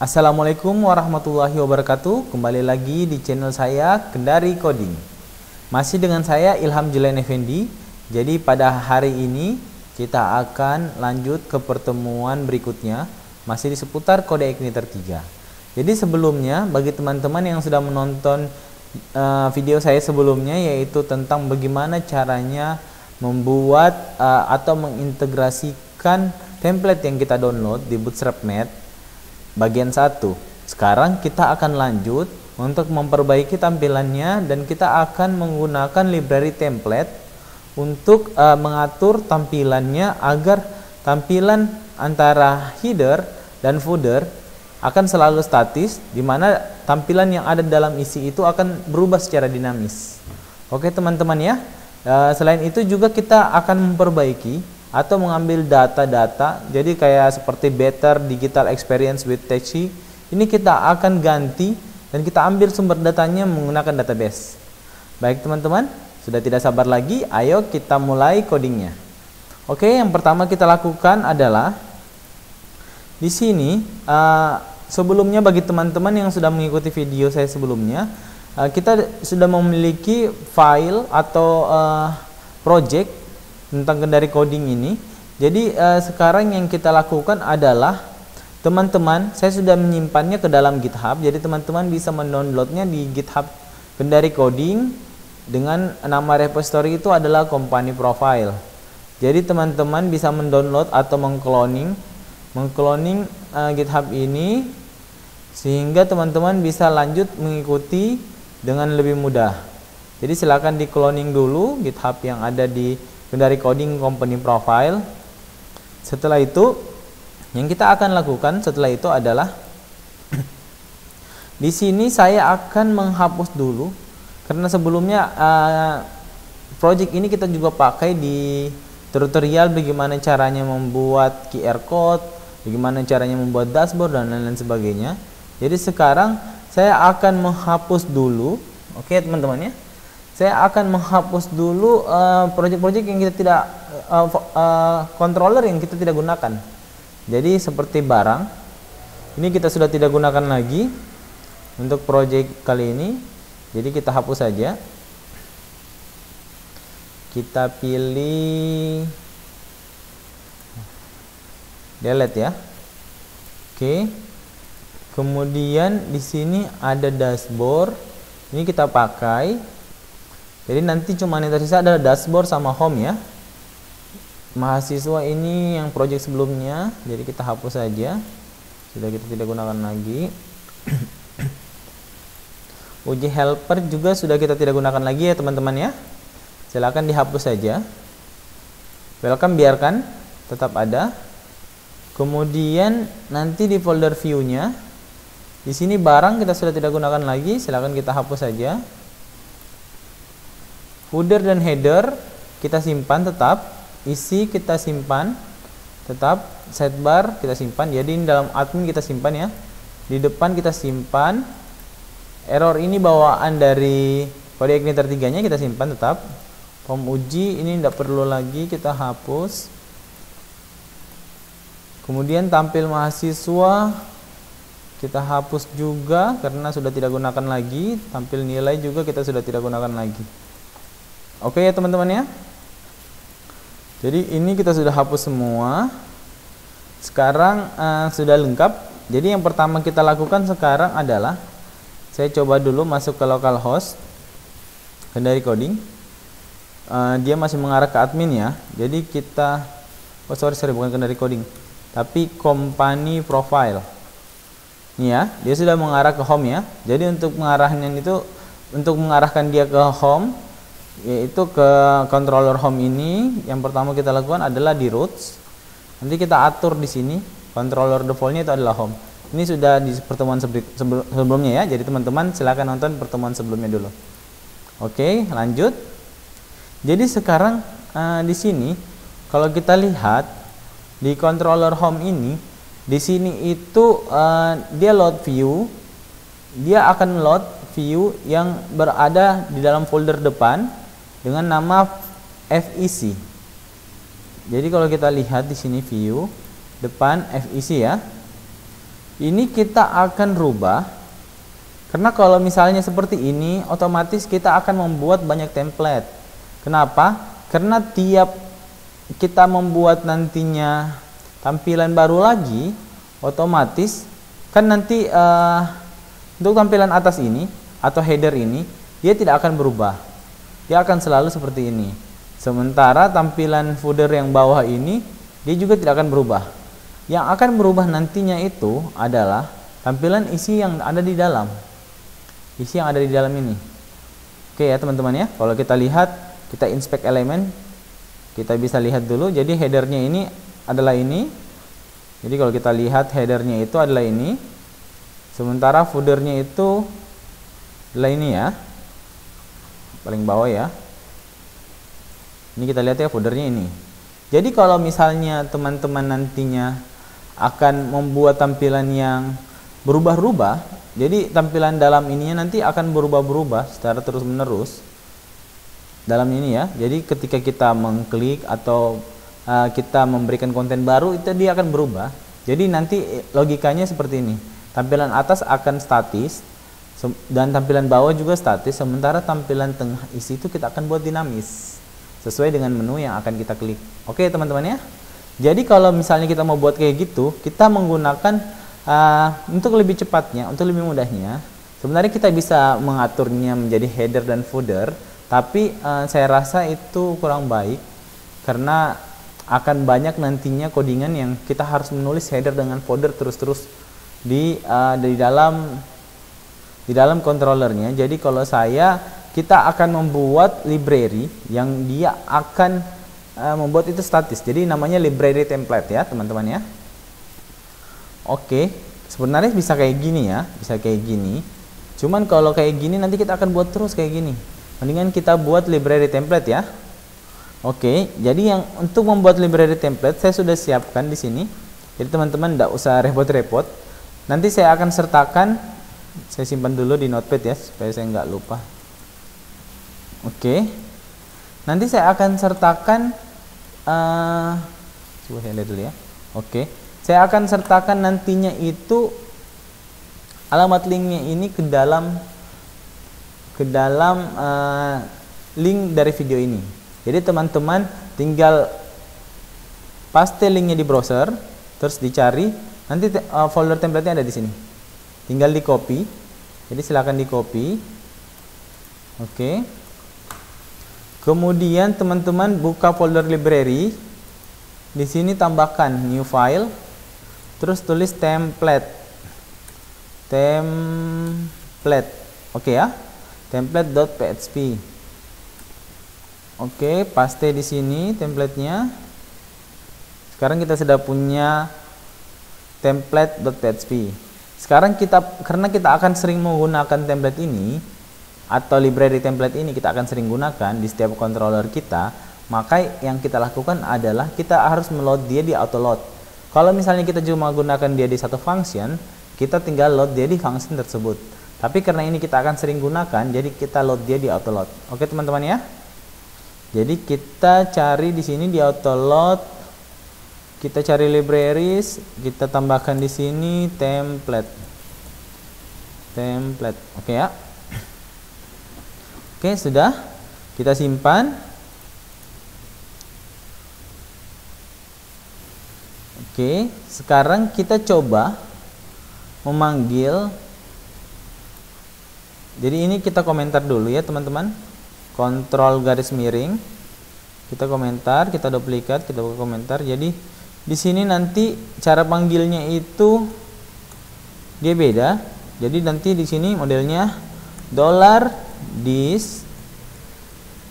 Assalamualaikum warahmatullahi wabarakatuh. Kembali lagi di channel saya Kendari Coding. Masih dengan saya Ilham Julian Effendi. Jadi pada hari ini kita akan lanjut ke pertemuan berikutnya, masih di seputar kode igniter 3. Jadi sebelumnya bagi teman-teman yang sudah menonton video saya sebelumnya, yaitu tentang bagaimana caranya membuat atau mengintegrasikan template yang kita download di Bootstrap.net bagian 1. Sekarang kita akan lanjut untuk memperbaiki tampilannya, dan kita akan menggunakan library template untuk mengatur tampilannya agar tampilan antara header dan footer akan selalu statis, di mana tampilan yang ada dalam isi itu akan berubah secara dinamis. Oke teman-teman ya. Selain itu juga kita akan memperbaiki atau mengambil data-data, jadi kayak seperti Better Digital Experience with Techi, ini kita akan ganti dan kita ambil sumber datanya menggunakan database. Baik teman-teman, sudah tidak sabar lagi, ayo kita mulai codingnya. Oke, yang pertama kita lakukan adalah di sini. Sebelumnya bagi teman-teman yang sudah mengikuti video saya sebelumnya, kita sudah memiliki file atau project tentang Kendari Coding ini. Jadi sekarang yang kita lakukan adalah, teman-teman, saya sudah menyimpannya ke dalam GitHub. Jadi teman-teman bisa mendownloadnya di GitHub Kendari Coding dengan nama repository itu adalah company profile. Jadi teman-teman bisa mendownload atau mengcloning GitHub ini, sehingga teman-teman bisa lanjut mengikuti dengan lebih mudah. Jadi silakan di cloning dulu GitHub yang ada di Kendari Coding Company Profile. Setelah itu, yang kita akan lakukan setelah itu adalah di sini saya akan menghapus dulu, karena sebelumnya project ini kita juga pakai di tutorial bagaimana caranya membuat QR code, bagaimana caranya membuat dashboard dan lain-lain sebagainya. Jadi sekarang saya akan menghapus dulu. Oke teman-teman ya. Saya akan menghapus dulu project-project yang kita tidak controller yang kita tidak gunakan. Jadi seperti barang ini kita sudah tidak gunakan lagi untuk project kali ini. Jadi kita hapus saja. Kita pilih delete ya. Oke. Kemudian di sini ada dashboard. Ini kita pakai. Jadi nanti cuma yang tersisa adalah dashboard sama home ya. Mahasiswa ini yang project sebelumnya, jadi kita hapus saja. Sudah kita tidak gunakan lagi. Uji helper juga sudah kita tidak gunakan lagi ya teman-teman ya. Silakan dihapus saja. Welcome biarkan tetap ada. Kemudian nanti di folder view-nya, di sini barang kita sudah tidak gunakan lagi, silakan kita hapus saja. Footer dan header kita simpan tetap, isi kita simpan tetap, sidebar kita simpan. Jadi ini dalam admin kita simpan ya. Di depan kita simpan. Error ini bawaan dari kode igniter 3-nya kita simpan tetap. Form uji ini tidak perlu lagi, kita hapus. Kemudian tampil mahasiswa kita hapus juga karena sudah tidak gunakan lagi. Tampil nilai juga kita sudah tidak gunakan lagi. Oke ya teman-teman ya. Jadi ini kita sudah hapus semua. Sekarang sudah lengkap. Jadi yang pertama kita lakukan sekarang adalah, saya coba dulu masuk ke localhost Kendari Coding. Dia masih mengarah ke admin ya. Jadi kita, sorry bukan Kendari Coding, tapi company profile. Ini ya, dia sudah mengarah ke home ya. Jadi untuk mengarahkan itu, untuk mengarahkan dia ke home, yaitu ke controller home ini, yang pertama kita lakukan adalah di roots. Nanti kita atur di sini controller defaultnya itu adalah home. Ini sudah di pertemuan sebelumnya ya. Jadi teman-teman silakan nonton pertemuan sebelumnya dulu. Oke, lanjut. Jadi sekarang di sini kalau kita lihat di controller home ini, di sini itu dia load view, dia akan load view yang berada di dalam folder depan dengan nama FEC. Jadi kalau kita lihat di sini view depan FEC ya. ini kita akan rubah, karena kalau misalnya seperti ini otomatis kita akan membuat banyak template. Kenapa? Karena tiap kita membuat nantinya tampilan baru lagi, otomatis kan nanti untuk tampilan atas ini atau header ini dia tidak akan berubah, dia akan selalu seperti ini. Sementara tampilan footer yang bawah ini dia juga tidak akan berubah. Yang akan berubah nantinya itu adalah tampilan isi yang ada di dalam. Isi yang ada di dalam ini. Oke ya teman-teman ya. Kalau kita lihat, kita inspect elemen, kita bisa lihat dulu. Jadi headernya ini adalah ini. Jadi kalau kita lihat headernya itu adalah ini. Sementara footernya itu adalah ini ya. Paling bawah ya. Ini kita lihat ya footernya ini. Jadi kalau misalnya teman-teman nantinya akan membuat tampilan yang berubah-ubah, jadi tampilan dalam ininya nanti akan berubah-berubah secara terus-menerus dalam ini ya. Jadi ketika kita mengklik atau kita memberikan konten baru, itu dia akan berubah. Jadi nanti logikanya seperti ini, tampilan atas akan statis dan tampilan bawah juga statis, sementara tampilan tengah isi itu kita akan buat dinamis sesuai dengan menu yang akan kita klik. Oke teman-teman ya. Jadi kalau misalnya kita mau buat kayak gitu, kita menggunakan untuk lebih cepatnya, untuk lebih mudahnya, sebenarnya kita bisa mengaturnya menjadi header dan footer, tapi saya rasa itu kurang baik karena akan banyak nantinya codingan yang kita harus menulis header dengan footer terus-terus di dalam controllernya. Jadi kalau kita akan membuat library yang dia akan membuat itu statis. Jadi namanya library template ya teman-teman ya. Oke, sebenarnya bisa kayak gini ya, bisa kayak gini. Cuman kalau kayak gini nanti kita akan buat terus kayak gini. Mendingan kita buat library template ya. Oke, jadi yang untuk membuat library template saya sudah siapkan di sini. Jadi teman-teman tidak usah repot-repot. Nanti saya akan sertakan, saya simpan dulu di notepad ya supaya saya nggak lupa. Oke, nanti saya akan sertakan, coba saya lihat dulu ya. Oke, saya akan sertakan nantinya itu alamat linknya ini ke dalam link dari video ini. Jadi teman-teman tinggal paste linknya di browser, terus dicari, nanti folder template-nya ada di sini. Tinggal di copy. Jadi silakan di copy. Oke. Kemudian teman-teman buka folder library. Di sini tambahkan new file. Terus tulis template. Oke ya. Template.php. Oke, paste di sini template-nya. Sekarang kita sudah punya template.php. Sekarang karena kita akan sering menggunakan template ini atau library template ini, kita akan sering gunakan di setiap controller kita, maka yang kita lakukan adalah kita harus meload dia di auto load. Kalau misalnya kita cuma gunakan dia di satu function, kita tinggal load dia di function tersebut. Tapi karena ini kita akan sering gunakan, jadi kita load dia di auto load. Oke teman-teman ya. Jadi kita cari di sini di auto load, kita cari libraries, kita tambahkan di sini template. Oke ya. Oke, sudah. Kita simpan. Oke, sekarang kita coba memanggil. Jadi ini kita komentar dulu ya, teman-teman. Kontrol garis miring. Kita komentar, kita duplikat, kita buka komentar. Jadi di sini nanti cara panggilnya itu dia beda. Jadi nanti di sini modelnya $this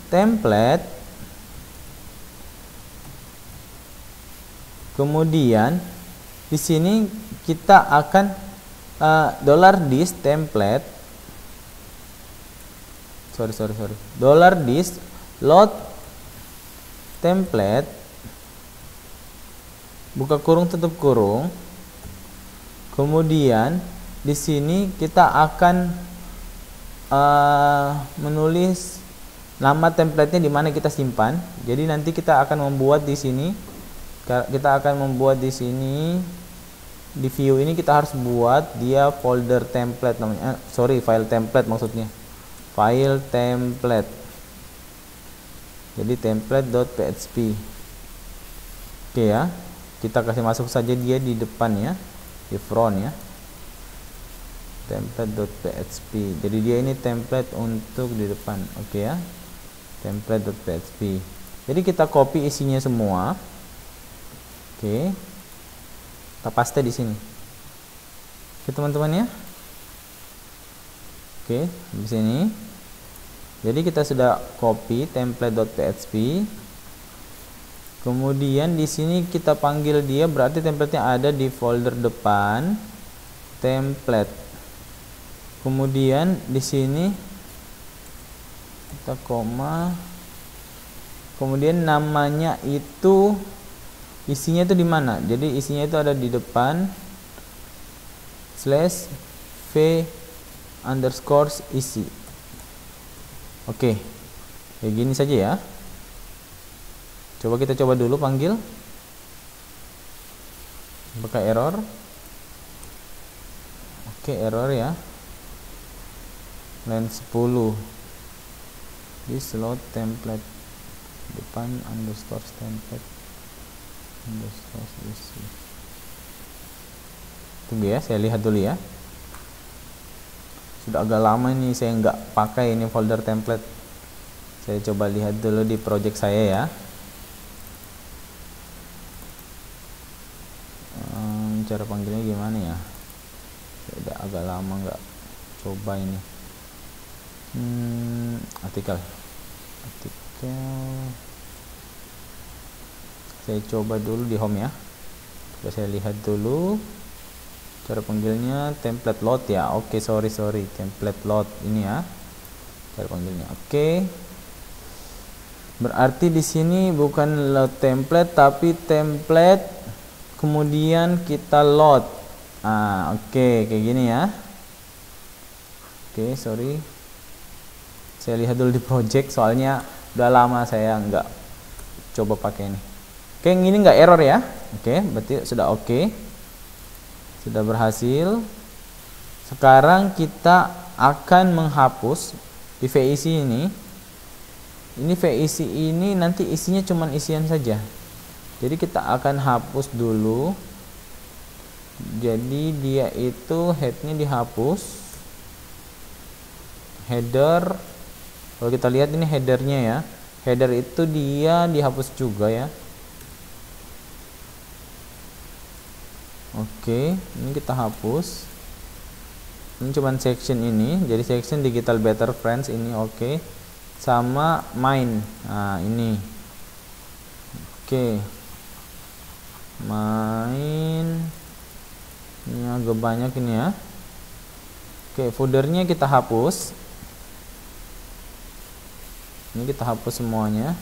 template, kemudian di sini kita akan $this template, $this load template, buka kurung tutup kurung, kemudian di sini kita akan menulis nama template-nya di mana kita simpan. Jadi nanti kita akan membuat di sini, di view ini kita harus buat dia folder template namanya, file template maksudnya, file template. Jadi template.php. Oke ya, kita kasih masuk saja dia di depan ya, di front ya, template.php. Jadi dia ini template untuk di depan. Oke ya, template.php. Jadi kita copy isinya semua. Oke, kita paste di sini. Oke teman-teman ya. Oke, di sini. Jadi kita sudah copy template.php. Kemudian di sini kita panggil dia, berarti template-nya ada di folder depan template. Kemudian di sini kita koma. Kemudian namanya itu isinya itu di mana? Jadi isinya itu ada di depan /v_isi. Oke, kayak gini saja ya. Coba kita coba dulu panggil. Apakah error? Oke, error ya. Line 10 di slot template depan underscore template underscore isi. Tunggu ya, saya lihat dulu ya. Sudah agak lama ini saya nggak pakai ini folder template. Saya coba lihat dulu di project saya ya. Cara panggilnya gimana ya? Sudah agak lama nggak coba ini. Artikel. Saya coba dulu di home ya. Coba saya lihat dulu. Cara panggilnya template load ya. Oke, sorry template load ini ya. Cara panggilnya. Oke. Berarti di sini bukan load template tapi template kemudian kita load. Oke, kayak gini ya. Oke, sorry. Saya lihat dulu di project soalnya udah lama saya nggak coba pakai ini. Oke, yang ini nggak error ya. Oke, berarti sudah oke. Sudah berhasil. Sekarang kita akan menghapus di VIC ini. Ini VIC ini nanti isinya cuman isian saja. Jadi kita akan hapus dulu. Jadi dia itu headnya dihapus. Header, kalau kita lihat ini headernya ya. Header itu dia dihapus juga ya. Oke, ini kita hapus. Ini cuman section ini. Jadi section digital better friends ini oke. Sama main. Nah, ini. Oke. Main ini agak banyak ini ya. Oke, foldernya kita hapus. Ini kita hapus semuanya.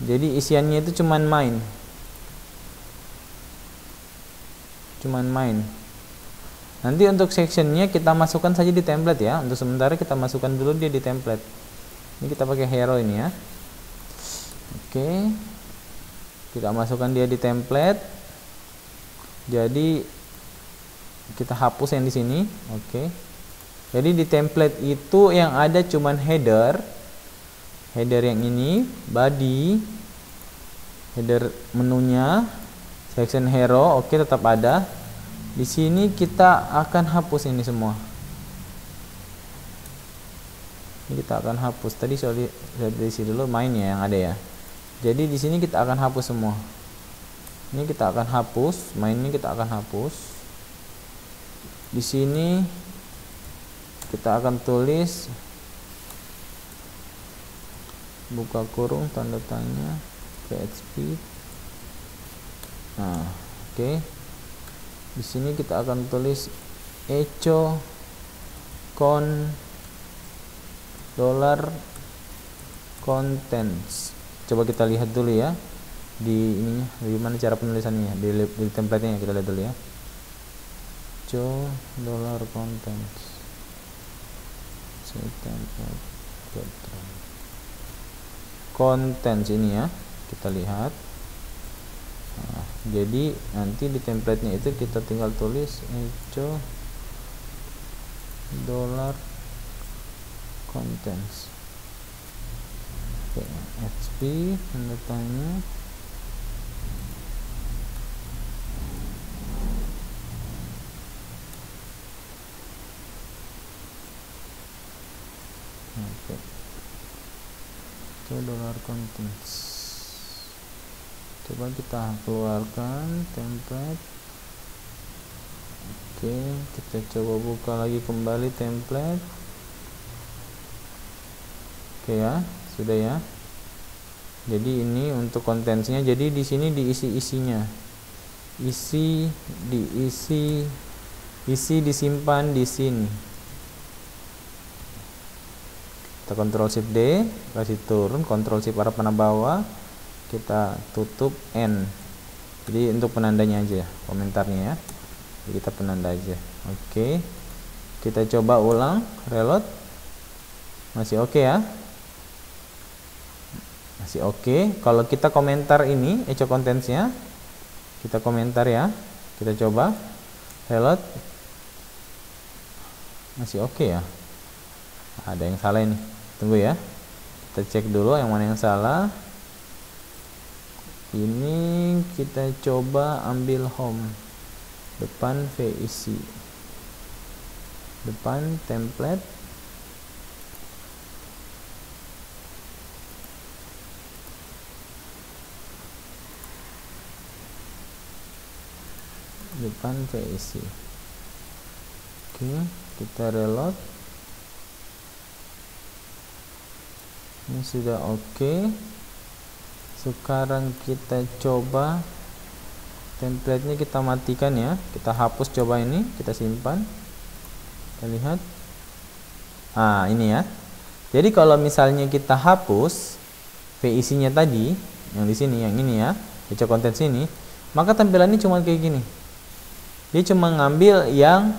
Jadi isiannya itu cuman main. Nanti untuk sectionnya kita masukkan saja di template ya. Untuk sementara kita masukkan dulu dia di template. Ini kita pakai hero ini ya. Oke. Kita masukkan dia di template. Jadi kita hapus yang di sini. Oke. Jadi di template itu yang ada cuman header yang ini, body, header menunya, section hero, oke tetap ada. Di sini kita akan hapus ini semua. Ini kita akan hapus. Tadi soal dari sini dulu mainnya yang ada ya. Jadi di sini kita akan hapus semua. Ini kita akan hapus, mainnya kita akan hapus. Di sini kita akan tulis buka kurung tanda tanya PHP. Nah, oke. Di sini kita akan tulis echo $contents. Coba kita lihat dulu ya di ininya, bagaimana cara penulisannya di template-nya, kita lihat dulu ya. $contents. Contents ini ya, kita lihat. Nah, Jadi nanti di template-nya itu kita tinggal tulis echo dollar contents. Oke, HP tanda tanya. Oke, itu dollar contents. Coba kita keluarkan template. Oke, kita coba buka lagi kembali template. Oke ya, sudah ya. Jadi ini untuk kontennya. Jadi di sini diisi-isinya. Isi disimpan di sini. Kita Ctrl Shift D, kasih turun, Ctrl Shift arah panah bawah, kita tutup N. Jadi untuk penandanya aja, komentarnya ya. Jadi kita penanda aja. Oke. Kita coba ulang, reload. Masih oke ya. Masih oke. Kalau kita komentar ini echo contentsnya, kita komentar ya. Kita coba reload. Masih oke ya. Ada yang salah ini. Tunggu ya. Kita cek dulu yang mana yang salah. Ini kita coba ambil home, depan VIC, depan template, depan VIC. Oke, kita reload. Ini sudah oke. Sekarang kita coba template-nya, kita matikan ya. Kita hapus, coba ini, kita simpan. Kita lihat. Nah, ini ya. Jadi kalau misalnya kita hapus VIC-nya tadi, yang di sini, yang ini ya, echo contents ini, maka tampilannya cuma kayak gini. Dia cuma ngambil yang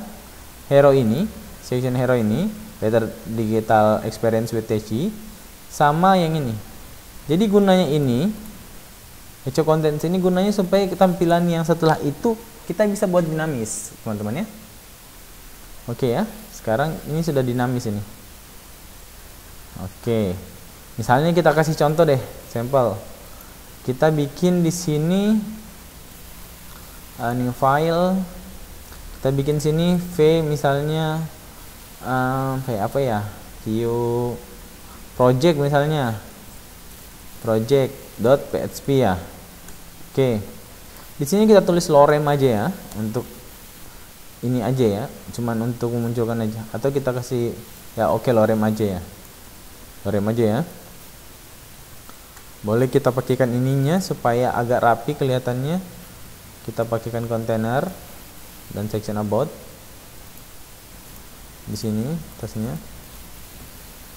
hero ini, section hero ini, Better Digital Experience with TC, sama yang ini. Jadi gunanya ini, echo contents ini gunanya supaya tampilan yang setelah itu kita bisa buat dinamis, teman-teman ya. Oke ya, sekarang ini sudah dinamis ini. Oke, misalnya kita kasih contoh deh, sampel. Kita bikin di sini new file. Kita bikin sini V misalnya V apa ya? View project misalnya. Project.php ya. Oke. Di sini kita tulis lorem aja ya, untuk ini aja ya, cuman untuk memunculkan aja. Atau kita kasih ya oke lorem aja ya. Lorem aja ya. Boleh kita pakaikan ininya supaya agak rapi kelihatannya. Kita pakaikan kontainer dan section about. Di sini atasnya.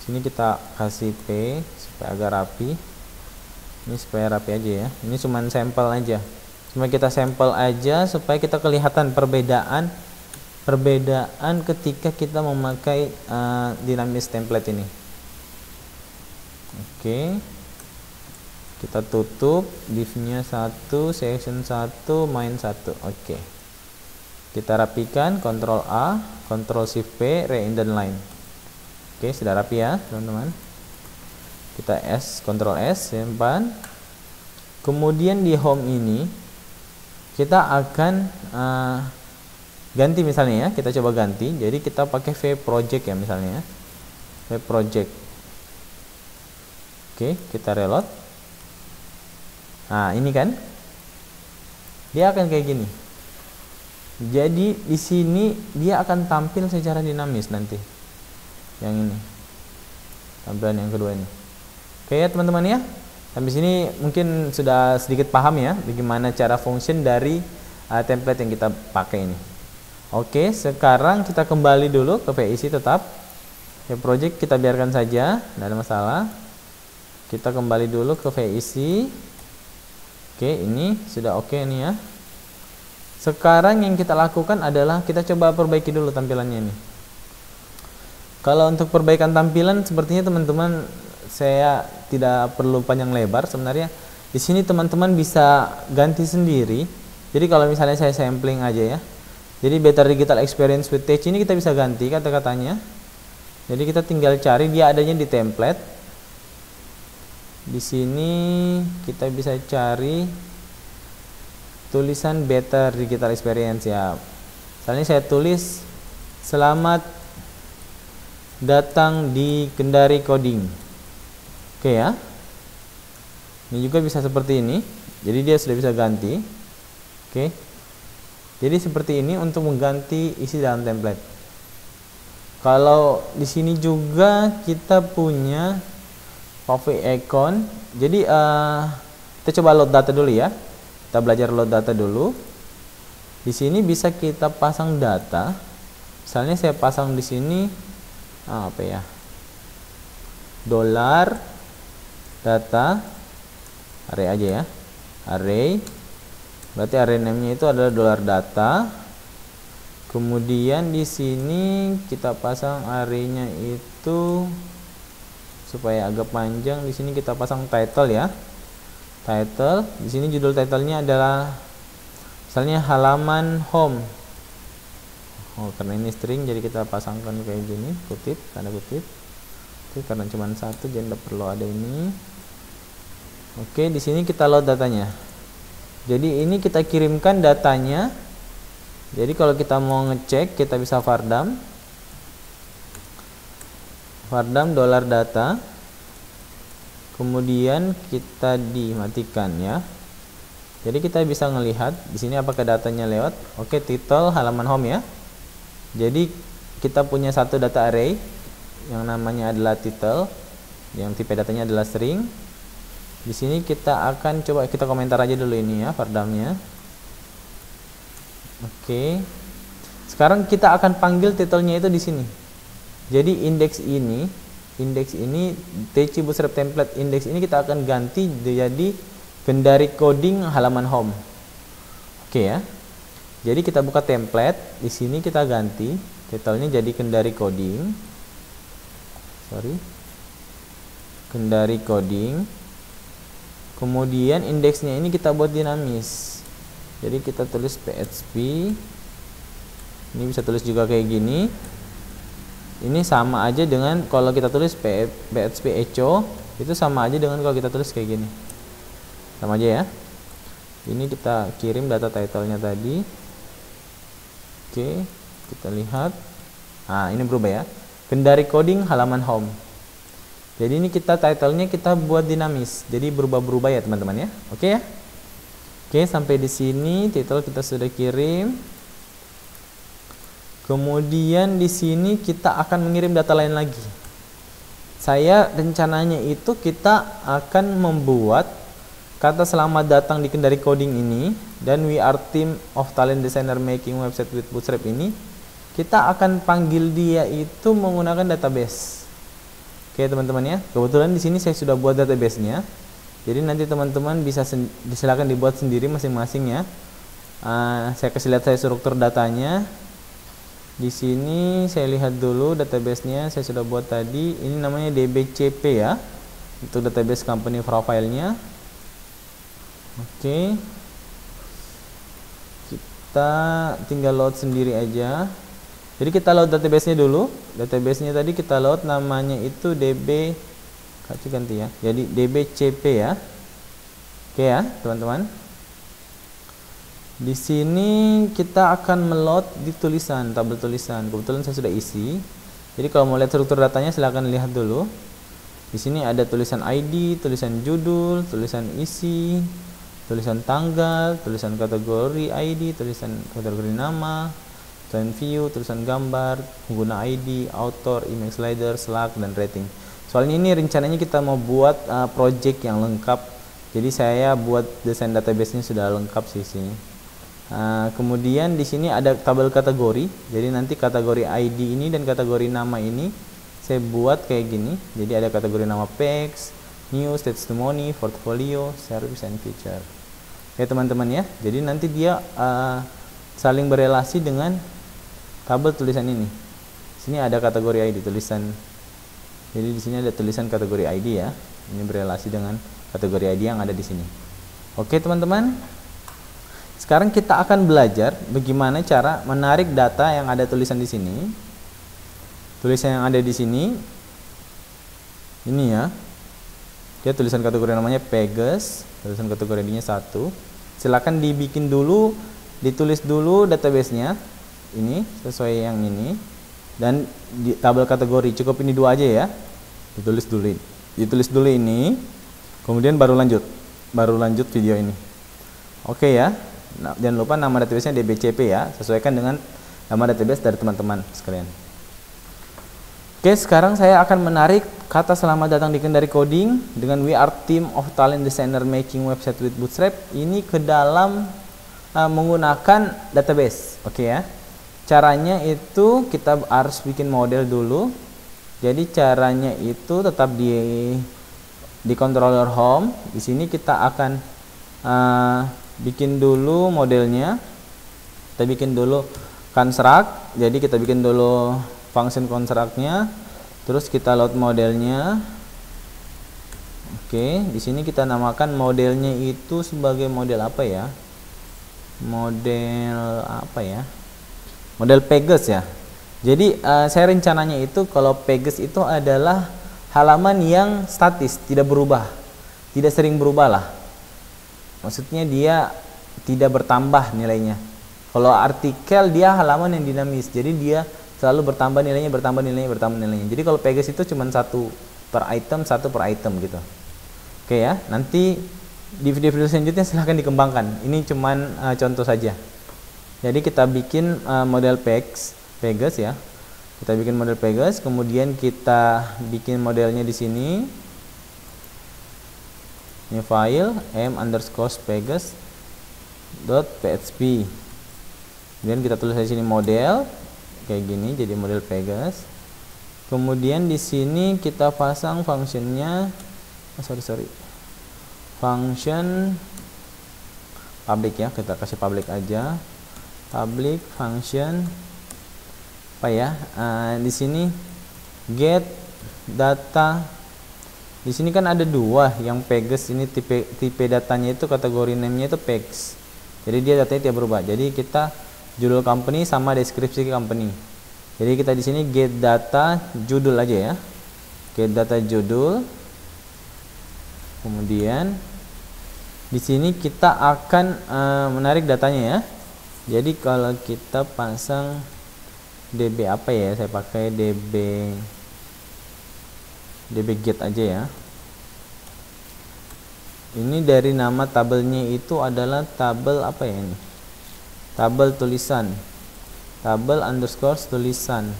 Sini kita kasih P supaya agak rapi. Ini supaya rapi aja ya. Ini cuman sampel aja. Cuma kita sampel aja supaya kita kelihatan perbedaan ketika kita memakai dynamics template ini. Oke. Kita tutup div-nya 1, section 1, main 1. Oke. Kita rapikan, Ctrl A, Ctrl Shift P, re-indent line. Oke, sudah rapi ya, teman-teman. Kita Ctrl S, simpan. Kemudian di home ini kita akan ganti misalnya ya, kita coba ganti. Jadi kita pakai V project ya misalnya. V project. Oke, kita reload. Nah, ini kan dia akan kayak gini. Jadi di sini dia akan tampil secara dinamis nanti. Yang ini. Tampilan yang kedua ini. Oke ya teman-teman ya. Sampai sini mungkin sudah sedikit paham ya bagaimana cara function dari template yang kita pakai ini. Oke, sekarang kita kembali dulu ke VIC tetap. Ya project kita biarkan saja, tidak ada masalah. Kita kembali dulu ke VIC. Oke, ini sudah oke nih ya. Sekarang yang kita lakukan adalah kita coba perbaiki dulu tampilannya ini. Kalau untuk perbaikan tampilan sepertinya teman-teman saya tidak perlu panjang lebar sebenarnya. Di sini teman-teman bisa ganti sendiri Jadi kalau misalnya saya sampling aja ya. Jadi Better Digital Experience with Teach ini kita bisa ganti kata-katanya. Jadi kita tinggal cari, dia adanya di template. Di sini kita bisa cari tulisan Better Digital Experience ya. Misalnya saya tulis selamat datang di Kendari Coding. Oke ya. Ini juga bisa seperti ini. Jadi dia sudah bisa ganti. Oke. Jadi seperti ini untuk mengganti isi dalam template. Kalau di sini juga kita punya Coffee Icon. Jadi kita coba load data dulu ya. Kita belajar load data dulu. Di sini bisa kita pasang data. Misalnya saya pasang di sini apa ya? Dolar data array aja ya. Array. Berarti array name-nya itu adalah dolar data. Kemudian di sini kita pasang array-nya itu supaya agak panjang. Di sini kita pasang title ya. Title. Di sini judul title-nya adalah misalnya halaman home. Oh, karena ini string jadi kita pasangkan kayak gini, kutip, tanda kutip. Oke, karena cuma satu jadi tidak perlu ada ini. Oke, di sini kita load datanya. Jadi ini kita kirimkan datanya. Jadi kalau kita mau ngecek kita bisa vardam dolar data, kemudian kita dimatikan ya. Jadi kita bisa melihat di sini apakah datanya lewat. Oke, title halaman home ya. Jadi kita punya satu data array yang namanya adalah title, yang tipe datanya adalah string. Di sini kita akan coba kita komentar aja dulu ini ya vardamnya. Oke. Sekarang kita akan panggil titelnya itu di sini. Jadi indeks ini TC Bootstrap template index ini kita akan ganti jadi Kendari Coding halaman home. Oke ya. Jadi kita buka template, di sini kita ganti titelnya jadi Kendari Coding. Kendari Coding. Kemudian indeksnya ini kita buat dinamis. Jadi kita tulis PHP. Ini bisa tulis juga kayak gini. Ini sama aja dengan kalau kita tulis PHP echo, itu sama aja dengan kalau kita tulis kayak gini. Sama aja ya. Ini kita kirim data title-nya tadi. Oke, kita lihat. Nah, ini berubah ya. Kendari Coding halaman home. Jadi ini kita title-nya kita buat dinamis. Jadi berubah-berubah ya, teman-teman ya. Oke ya. Oke, sampai di sini title kita sudah kirim. Kemudian di sini kita akan mengirim data lain lagi. Saya rencananya itu kita akan membuat kata selamat datang di Kendari Coding ini dan we are team of talent designer making website with Bootstrap ini, kita akan panggil dia itu menggunakan database. Oke, teman-teman ya. Kebetulan di sini saya sudah buat database-nya. Jadi nanti teman-teman bisa silakan dibuat sendiri masing-masing ya. Saya kasih lihat saya struktur datanya. Di sini saya lihat dulu database-nya saya sudah buat tadi. Ini namanya dbcp ya. Untuk database company profile-nya. Oke. Kita tinggal load sendiri aja. Jadi kita load database-nya dulu. Database-nya tadi kita load namanya itu db ganti ya. Jadi dbcp ya. Oke ya, teman-teman. Di sini kita akan meload di tulisan, tabel tulisan. Kebetulan saya sudah isi. Jadi kalau mau lihat struktur datanya silahkan lihat dulu. Di sini ada tulisan ID, tulisan judul, tulisan isi, tulisan tanggal, tulisan kategori ID, tulisan kategori nama, tulisan view, tulisan gambar, pengguna ID, author, email slider, Slack, dan rating. Soalnya ini rencananya kita mau buat project yang lengkap. Jadi saya buat desain database-nya sudah lengkap sih sini. Kemudian di sini ada tabel kategori. Jadi nanti kategori ID ini dan kategori nama ini saya buat kayak gini. Jadi ada kategori nama page, news, testimony, portfolio, service, and feature. Ya teman-teman ya. Jadi nanti dia saling berelasi dengan tabel tulisan ini. Sini ada kategori ID tulisan. Jadi di sini ada tulisan kategori ID ya. Ini berelasi dengan kategori ID yang ada di sini. Oke teman-teman. Sekarang kita akan belajar bagaimana cara menarik data yang ada tulisan di sini. Tulisan yang ada di sini, ini ya. Dia tulisan kategori namanya Pegas, tulisan kategori ID-nya 1. Silakan dibikin dulu, ditulis dulu database-nya. Ini sesuai yang ini. Dan di tabel kategori cukup ini 2 aja ya. Ditulis dulu ini. Kemudian baru lanjut video ini. Oke ya. Nah, jangan lupa nama database-nya DBCP ya, sesuaikan dengan nama database dari teman-teman sekalian. Oke, sekarang saya akan menarik kata selamat datang di Kendari Coding dengan We Are Team of Talent Designer Making Website with Bootstrap ini ke dalam menggunakan database. Oke ya. Caranya itu kita harus bikin model dulu. Jadi caranya itu tetap di controller home. Di sini kita akan bikin dulu modelnya. Kita bikin dulu construct. Jadi kita bikin dulu function construct-nya. Terus kita load modelnya. Oke, di sini kita namakan modelnya itu sebagai model apa ya? Model apa ya? Model Pegas ya. Jadi saya rencananya itu kalau Pegas itu adalah halaman yang statis, tidak berubah. Tidak sering berubah lah. Maksudnya dia tidak bertambah nilainya. Kalau artikel dia halaman yang dinamis, jadi dia selalu bertambah nilainya. Jadi kalau Pegas itu cuma satu per item gitu. Oke ya, nanti di video-video selanjutnya silahkan dikembangkan. Ini cuma contoh saja. Jadi kita bikin model Pegas ya. Kita bikin model Pegas, kemudian kita bikin modelnya di sini. Ini file m_pegas.php. Kemudian kita tulis di sini model kayak gini, jadi model Pegas. Kemudian di sini kita pasang functionnya, function public ya, kita kasih public aja, public function apa ya? Di sini get data. Di sini kan ada 2 yang Pegas ini tipe datanya itu kategori name-nya itu Pegas. Jadi dia datanya tidak berubah. Jadi kita judul company sama deskripsi company. Jadi kita di sini get data judul aja ya. Get data judul. Kemudian di sini kita akan menarik datanya ya. Jadi kalau kita pasang DB apa ya? Saya pakai DB get aja ya. Ini dari nama tabelnya itu adalah tabel apa ya ini? Tabel tulisan. Tabel underscore tulisan.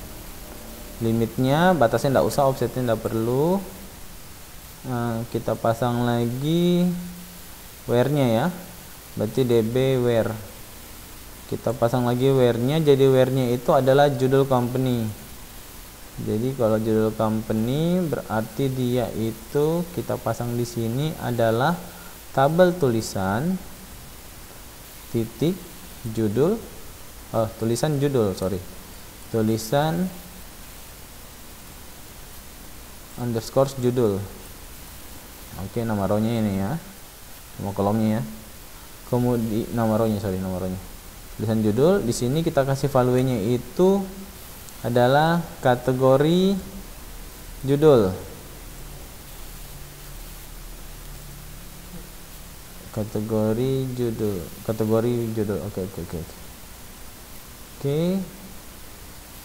Limitnya, batasnya tidak usah, offsetnya tidak perlu. Kita pasang lagi where-nya ya. Berarti DB where. Kita pasang lagi where-nya. Jadi where-nya itu adalah judul company. Jadi kalau judul company berarti dia itu kita pasang di sini adalah tabel tulisan titik judul, tulisan judul, tulisan underscore judul. Oke, nama row-nya ini ya, nama kolomnya ya. Kemudian nama row-nya, tulisan judul. Di sini kita kasih value-nya itu adalah kategori judul. Kategori judul. Oke.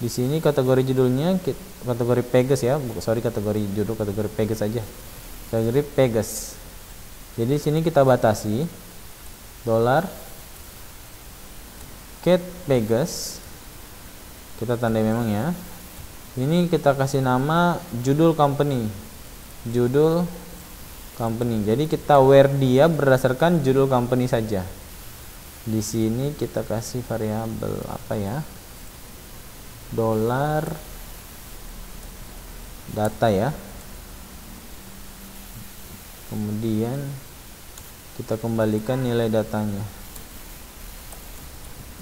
Di sini kategori judulnya kategori Pegas ya. Kategori judul kategori Pegas aja. Kategori Pegas. Jadi di sini kita batasi $get Pegas. Kita tandai memang ya. Ini kita kasih nama judul company. Jadi kita where dia berdasarkan judul company saja. Di sini kita kasih variabel apa ya? $data ya. Kemudian kita kembalikan nilai datanya.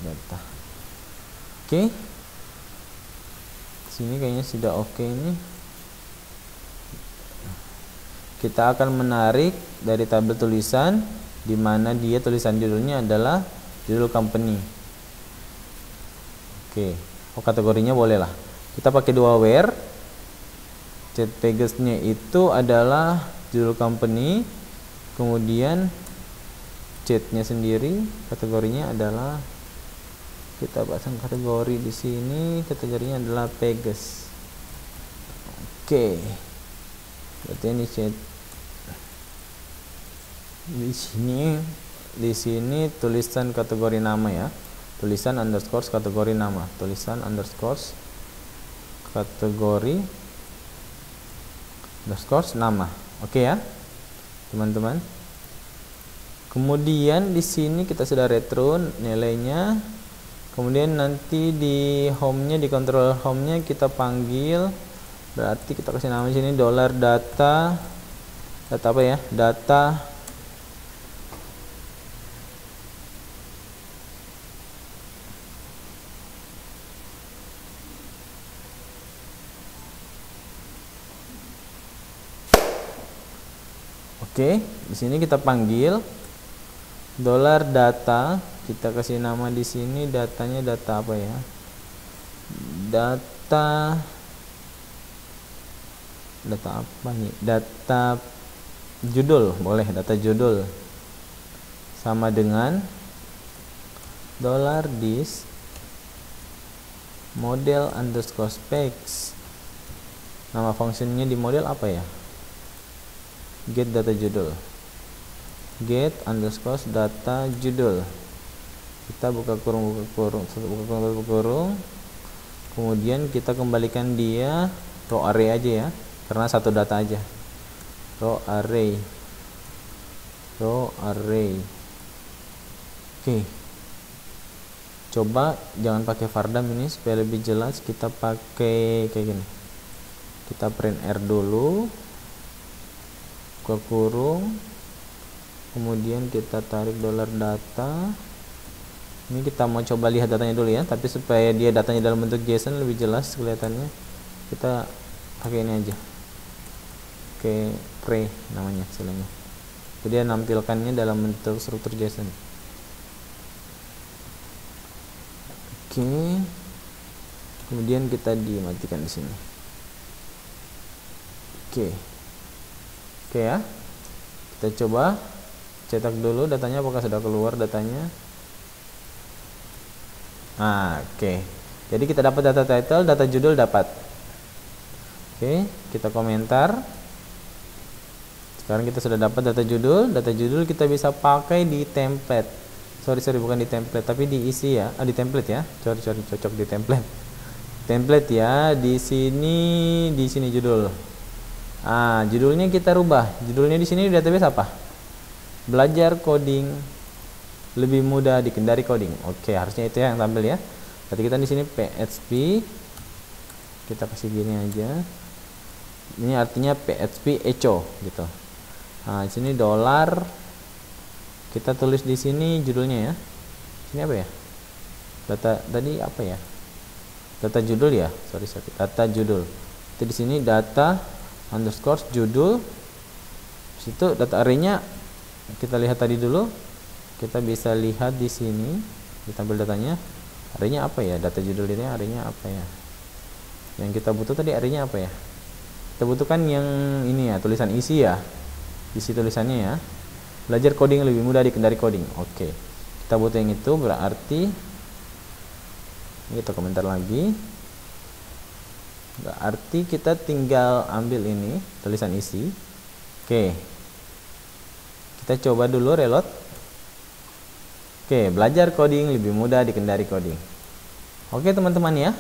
Data. Oke. Sini kayaknya sudah oke ini. Kita akan menarik dari tabel tulisan, di mana dia tulisan judulnya adalah judul company. Oke, kategorinya boleh lah. Kita pakai dua where. Chat pages-nya itu adalah judul company, kemudian chatnya sendiri kategorinya adalah, kita pasang kategori di sini, kategorinya adalah pages. Oke, berarti ini chat. Di sini tulisan kategori nama ya, tulisan underscore kategori nama, tulisan underscore kategori underscore nama. Oke ya teman-teman. Kemudian di sini kita sudah return nilainya. Kemudian nanti di home-nya, di control home-nya kita panggil, berarti kita kasih nama di sini $data apa ya? Data Oke, di sini kita panggil $data, kita kasih nama di sini, datanya data apa ya? Data apa nih? Data judul, boleh data judul. Sama dengan $this model underscore specs. Nama fungsinya di model apa ya? Get data judul, get underscore data judul. Kita buka kurung, kemudian kita kembalikan dia row array aja ya, karena satu data aja. Row array. Oke, coba jangan pakai vardam ini supaya lebih jelas. Kita pakai kayak gini, kita print r dulu, buka kurung, kemudian kita tarik $data. Ini kita mau coba lihat datanya dulu ya, tapi supaya dia datanya dalam bentuk JSON lebih jelas kelihatannya, kita pakai ini aja, oke, pre namanya istilahnya, jadi nampilkannya dalam bentuk struktur JSON. Oke, kemudian kita dimatikan di sini. Oke ya, kita coba cetak dulu datanya, apakah sudah keluar datanya. Oke, jadi kita dapat data title, data judul dapat. Oke, kita komentar. Sekarang kita sudah dapat data judul. Data judul kita bisa pakai di template. Sorry bukan di template, tapi diisi ya. Di template ya. Cocok di template. Template ya. Di sini judul. Judulnya kita rubah. Judulnya di sini di database apa? Belajar coding lebih mudah dikendari coding. Oke, harusnya itu yang tampil ya. Berarti kita di sini PHP, kita kasih gini aja. Ini artinya PHP echo gitu. Di sini $, kita tulis di sini judulnya ya. Ini apa ya? Data tadi apa ya? Data judul ya. Sorry. Data judul. Itu di sini data underscore judul. Situ data array-nya kita lihat tadi dulu. Kita bisa lihat di sini ditampil datanya. Array-nya apa ya? Data judul ini array-nya apa ya? Yang kita butuh tadi array-nya apa ya? Kita butuhkan yang ini ya, tulisan isi ya. Isi tulisannya ya. Belajar coding lebih mudah dikendari coding. Oke. Kita butuh yang itu, berarti kita komentar lagi. Berarti kita tinggal ambil ini tulisan isi. Oke. Kita coba dulu reload. Oke, belajar coding lebih mudah dikendari coding. Oke teman-teman ya.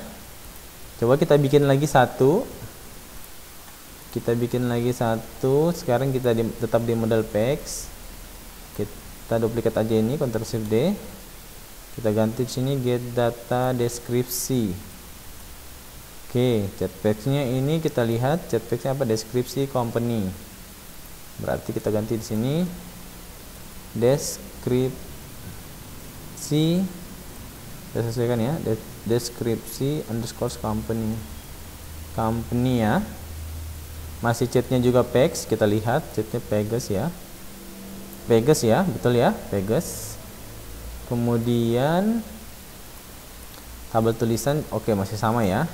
Coba kita bikin lagi satu. Sekarang kita tetap di model PX. Kita duplikat aja ini, Ctrl Shift D. Kita ganti di sini get data deskripsi. Oke, chatpage-nya ini kita lihat chatpage-nya apa? Deskripsi company. Berarti kita ganti di sini deskripsi. Kita sesuaikan ya, deskripsi underscore company ya. Masih chatnya juga Pegs, kita lihat chatnya Pegas ya, betul ya, Pegas. Kemudian tabel tulisan, oke, masih sama ya.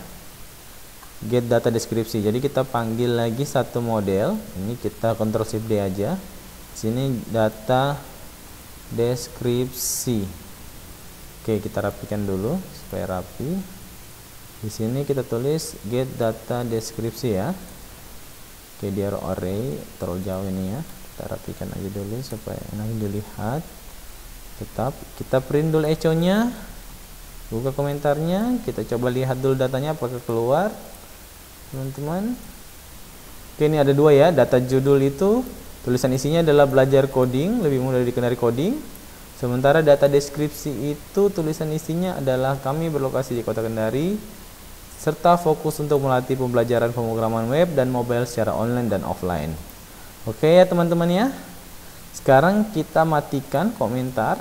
Get data deskripsi. Jadi kita panggil lagi satu model. Ini kita Ctrl Shift D aja. Sini data deskripsi. Oke, kita rapikan dulu supaya rapi. Di sini kita tulis get data deskripsi ya. Oke, dir array terlalu jauh ini ya. Kita rapikan aja dulu supaya enak dilihat. Tetap kita print dulu echo-nya. Buka komentarnya, kita coba lihat dulu datanya apakah keluar. Teman-teman. Oke, ini ada dua ya. Data judul itu tulisan isinya adalah belajar coding, lebih mudah dikenali coding. Sementara data deskripsi itu tulisan isinya adalah kami berlokasi di Kota Kendari serta fokus untuk melatih pembelajaran pemrograman web dan mobile secara online dan offline. Oke ya teman-teman ya. Sekarang kita matikan komentar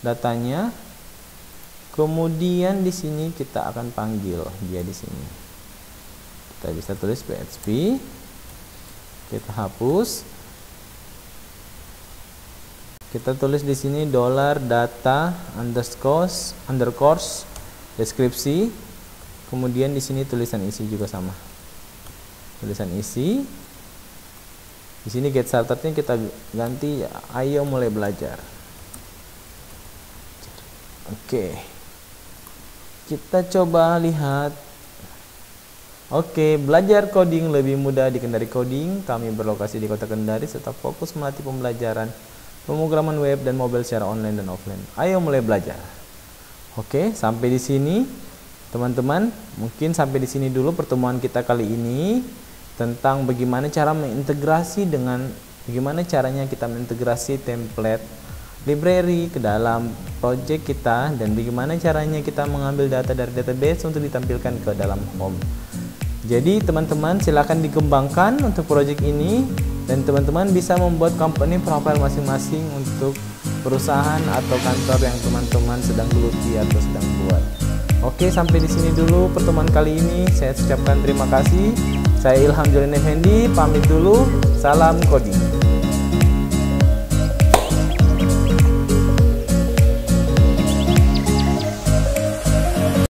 datanya. Kemudian di sini kita akan panggil dia di sini. Kita bisa tulis PHP. Kita hapus. Kita tulis di sini $data underscore deskripsi. Kemudian di sini tulisan isi juga sama. Tulisan isi. Di sini get started-nya kita ganti ayo mulai belajar. Oke. Kita coba lihat. Oke, belajar coding lebih mudah di Kendari Coding. Kami berlokasi di Kota Kendari serta fokus melatih pembelajaran pemrograman web dan mobile secara online dan offline. Ayo mulai belajar. Oke, sampai di sini teman-teman. Mungkin sampai di sini dulu pertemuan kita kali ini tentang bagaimana cara mengintegrasi bagaimana caranya kita mengintegrasi template library ke dalam project kita dan bagaimana caranya kita mengambil data dari database untuk ditampilkan ke dalam home. Jadi teman-teman silakan dikembangkan untuk project ini dan teman-teman bisa membuat company profile masing-masing untuk perusahaan atau kantor yang teman-teman sedang geluti atau sedang buat. Oke, sampai di sini dulu pertemuan kali ini. Saya ucapkan terima kasih. Saya Ilham Julian Effendi, pamit dulu. Salam coding.